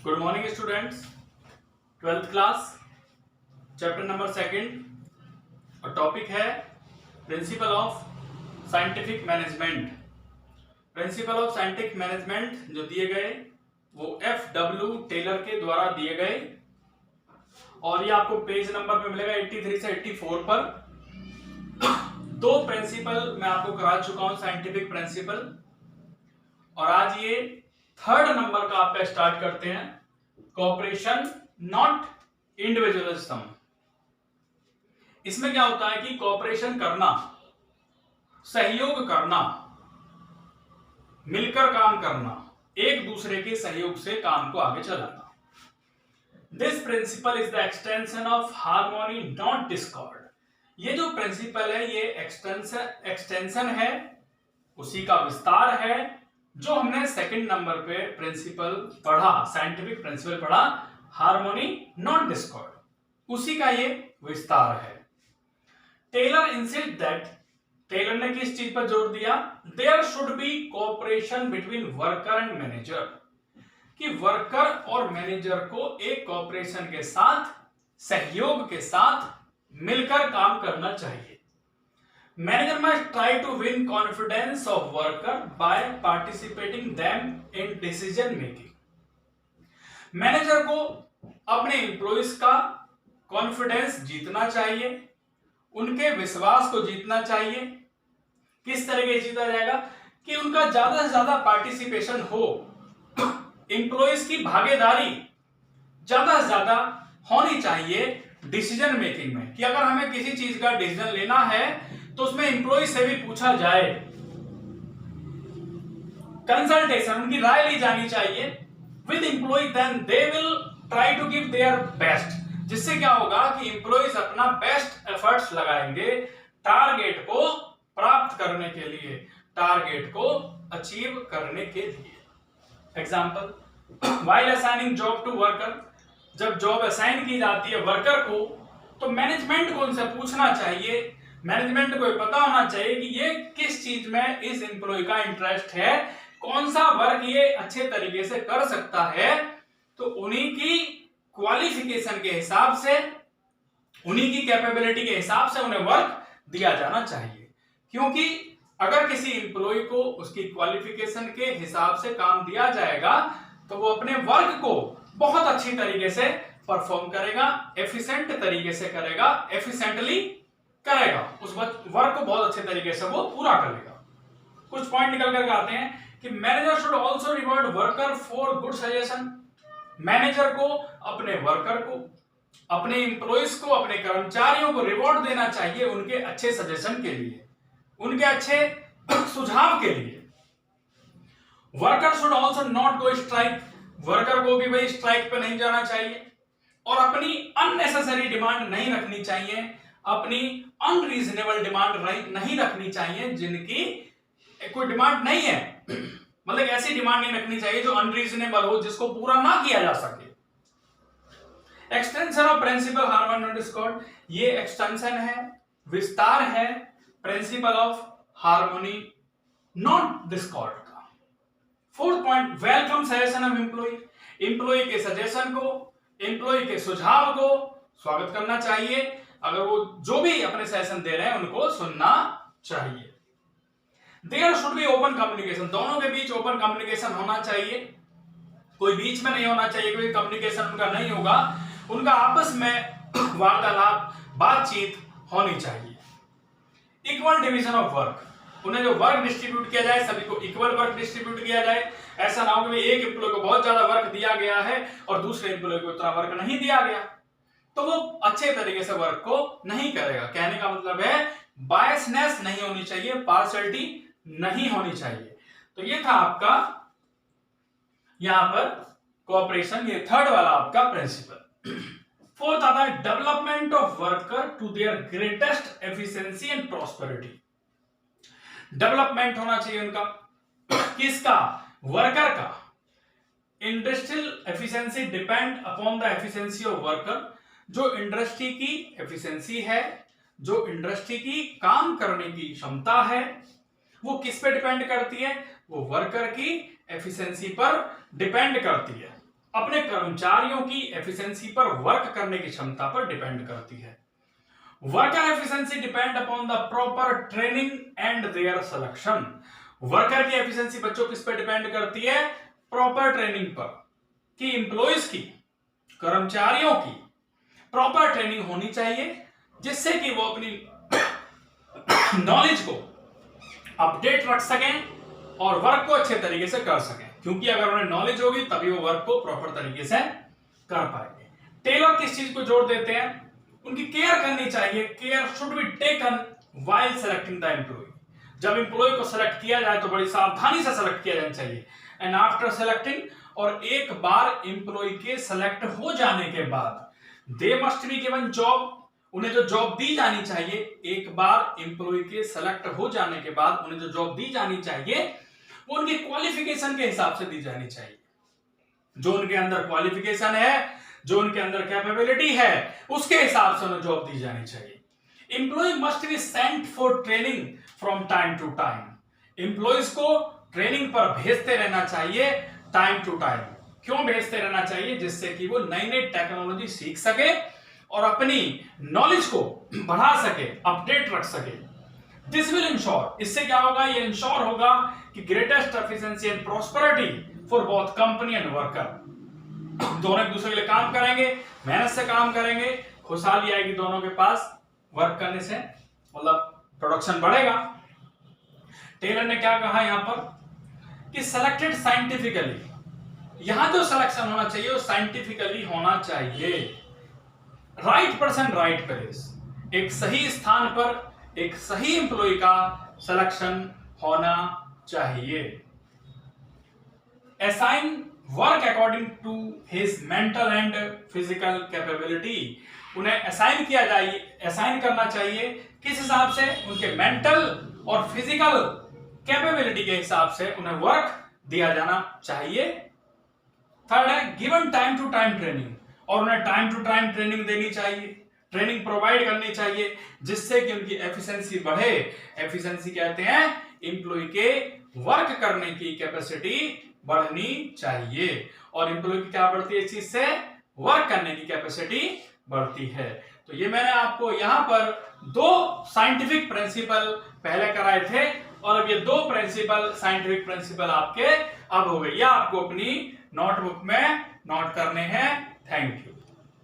Good morning students. 12th class, chapter number 2 और topic है principle of scientific management. Principle of scientific management जो दिए गए वो FW टेलर के द्वारा दिए गए और ये आपको पेज नंबर पे मिलेगा 83 से 84 पर। दो प्रिंसिपल मैं आपको करा चुका हूं, साइंटिफिक प्रिंसिपल, और आज ये 3rd नंबर का आपका स्टार्ट करते हैं, कोऑपरेशन नॉट इंडिविजुअलिज्म। इसमें क्या होता है कि कोऑपरेशन करना, सहयोग करना, मिलकर काम करना, एक दूसरे के सहयोग से काम को आगे चलाना। This principle is the extension of harmony not discord. ये जो प्रिंसिपल है ये एक्सटेंशन है, उसी का विस्तार है जो हमने 2nd नंबर पे प्रिंसिपल पढ़ा, साइंटिफिक प्रिंसिपल पढ़ा, हार्मोनी नॉट डिस्कॉर्ड, उसी का ये विस्तार है। टेलर इंसिस्ट दैट, टेलर ने किस चीज पर जोर दिया? There should be cooperation between worker and manager, कि वर्कर और मैनेजर को एक कोऑपरेशन के साथ, सहयोग के साथ मिलकर काम करना चाहिए। Manager must try to win confidence of worker by participating them in decision making. Manager को अपने एम्प्लॉइज का कॉन्फिडेंस जीतना चाहिए, उनके विश्वास को जीतना चाहिए। किस तरीके से जीता जाएगा? कि उनका ज्यादा से ज्यादा पार्टिसिपेशन हो, एम्प्लॉइज की भागीदारी ज्यादा से ज्यादा होनी चाहिए डिसीजन मेकिंग में, कि अगर हमें किसी चीज का डिसीजन लेना है तो उसमें एम्प्लॉय से भी पूछा जाए, कंसल्टेशन, उनकी राय ली जानी चाहिए with employ, then they will try to give their best. जिससे क्या होगा कि एम्प्लॉयज अपना बेस्ट एफर्ट्स लगाएंगे टारगेट को प्राप्त करने के लिए, टारगेट को अचीव करने के लिए। Example, while assigning job to worker, जब जॉब असाइन की जाती है वर्कर को तो मैनेजमेंट को उनसे पूछना चाहिए, मैनेजमेंट को पता होना चाहिए कि ये किस चीज में इस एम्प्लॉय का इंटरेस्ट है, कौन सा वर्क ये अच्छे तरीके से कर सकता है। तो उन्हीं की क्वालिफिकेशन के हिसाब से, उन्हीं की कैपेबिलिटी के हिसाब से उन्हें वर्क दिया जाना चाहिए। क्योंकि अगर किसी एम्प्लॉय को उसकी क्वालिफिकेशन के हिसाब से काम दिया जाएगा तो वो अपने वर्क को बहुत अच्छी तरीके से परफॉर्म करेगा, एफिशिएंट तरीके से करेगा, एफिशिएंटली करेगा, उस वर्क को बहुत अच्छे तरीके से वो पूरा करेगा। कुछ पॉइंट निकल करके आते हैं कि manager should also reward worker for good suggestion. Manager को अपने वर्कर को, अपने एम्प्लॉइज को, अपने कर्मचारियों को रिवॉर्ड देना चाहिए उनके अच्छे सजेशन के लिए, उनके अच्छे सुझाव के लिए। Worker should also not go strike, worker को भी भाई स्ट्राइक पे नहीं जाना चाहिए और अपनी अननेसेसरी डिमांड नहीं रखनी चाहिए, अपनी अनरीजनेबल डिमांड नहीं रखनी चाहिए जिनकी कोई डिमांड नहीं है। मतलब ऐसी डिमांड नहीं रखनी चाहिए जो अनरीजनेबल हो, जिसको पूरा ना किया जा सके। Extension of principle harmony not discord, ये एक्सटेंशन है, विस्तार है principle of harmony not discord का। 4th point, welcome suggestion of employ, employ के सजेशन को, एम्प्लॉय के सुझाव को स्वागत करना चाहिए। अगर वो जो भी अपने सजेशन दे रहे हैं उनको सुनना चाहिए। There should be open communication, दोनों के बीच ओपन कम्युनिकेशन होना चाहिए, कोई बीच में नहीं होना चाहिए, कोई कम्युनिकेशन उनका नहीं होगा, उनका आपस में वार्तालाप, बातचीत होनी चाहिए। इक्वल डिवीजन ऑफ वर्क, उन्हें जो वर्क डिस्ट्रीब्यूट किया जाए सभी को इक्वल वर्क डिस्ट्रीब्यूट किया जाए। ऐसा ना हो कि एक एम्प्लॉय को बहुत ज्यादा वर्क दिया गया है और दूसरे एम्प्लॉय को उतना वर्क नहीं दिया गया, तो वो अच्छे तरीके से वर्क को नहीं करेगा। कहने का मतलब है बायसनेस नहीं होनी चाहिए, पार्शियलिटी नहीं होनी चाहिए। तो ये था आपका यहां पर कोऑपरेशन, ये 3rd वाला आपका प्रिंसिपल। 4th आता है development of worker to their greatest efficiency and prosperity. Development होना चाहिए उनका, किसका? वर्कर का। Industrial efficiency depend upon the efficiency of worker, जो इंडस्ट्री की एफिशिएंसी है, जो इंडस्ट्री की काम करने की क्षमता है, वो किस पे डिपेंड करती है? वो वर्कर की एफिशिएंसी पर डिपेंड करती है। अपने कर्मचारियों की एफिशिएंसी पर वर्क करने की क्षमता पर डिपेंड करती है। Worker efficiency depend upon the proper training and their selection. Worker की एफिशिएंसी बच्चों किस पर डिपेंड करती है? प्रॉपर ट्रेनिंग पर, कि एम्प्लॉइज की, कर्मचारियों की प्रॉपर ट्रेनिंग होनी चाहिए, जिससे कि वो अपनी नॉलेज को अपडेट रख सकें और वर्क को अच्छे तरीके से कर सकें, क्योंकि अगर उन्हें नॉलेज होगी तभी वो वर्क को प्रॉपर तरीके से कर पाएंगे। टेलर किस चीज को जोड़ देते हैं? उनकी केयर करनी चाहिए। Care should be taken while selecting the employ. जब एम्प्लॉय को सेलेक्ट किया जाए तो बड़ी सावधानी से सेलेक्ट किया जाना चाहिए। एंड आफ्टर सेलेक्टिंग, और एक बार एम्प्लॉय के सेलेक्ट हो जाने के बाद, they must be given job. उन्हें जो जॉब दी जानी चाहिए, एक बार एम्प्लॉय के सेलेक्ट हो जाने के बाद उन्हें जो जॉब दी जानी चाहिए वो उनकी क्वालिफिकेशन के हिसाब से दी जानी चाहिए। जो उनके अंदर क्वालिफिकेशन है, जो उनके अंदर कैपेबिलिटी है, उसके हिसाब से उन्हें जॉब दी जानी चाहिए। Employ must be sent for training from time to time. Employees को ट्रेनिंग पर भेजते रहना चाहिए टाइम टू टाइम। क्यों भेजते रहना चाहिए? जिससे कि वो नई नई टेक्नोलॉजी सीख सके और अपनी नॉलेज को बढ़ा सके, अपडेट रख सके। दिस विल इंश्योर, इससे क्या होगा? ये इंश्योर होगा कि greatest efficiency and prosperity for both company and worker. दोनों एक दूसरे के लिए काम करेंगे, मेहनत से काम करेंगे, खुशहाली आएगी दोनों के पास वर्क करने से, मतलब प्रोडक्शन बढ़ेगा। टेलर ने क्या कहा यहां पर कि सिलेक्टेड साइंटिफिकली। यहां जो सिलेक्शन होना चाहिए वो साइंटिफिकली होना चाहिए। राइट पर्सन राइट प्लेस, एक सही स्थान पर एक सही एम्प्लॉय का सिलेक्शन होना चाहिए। Assign work according to his mental and physical capability. उन्हें असाइन किया जाए, असाइन करना चाहिए किस हिसाब से? उनके मेंटल और फिजिकल कैपेबिलिटी के हिसाब से उन्हें वर्क दिया जाना चाहिए। थर्ड है given time to time training, और उन्हें टाइम टू टाइम ट्रेनिंग देनी चाहिए, ट्रेनिंग प्रोवाइड करनी चाहिए, जिससे कि उनकी एफिशिएंसी बढ़े। एफिशिएंसी कहते हैं एम्प्लॉय के वर्क करने की कैपेसिटी बढ़नी चाहिए, और एम्प्लॉय की क्या बढ़ती है इस चीज से? वर्क करने की कैपेसिटी बढ़ती है। तो ये मैंने आपको यहां पर दो साइंटिफिक प्रिंसिपल पहले कराए थे, और अब ये दो प्रिंसिपल, साइंटिफिक प्रिंसिपल आपके अब हो गए। या आपको अपनी नोटबुक में नोट करने हैं। Thank you.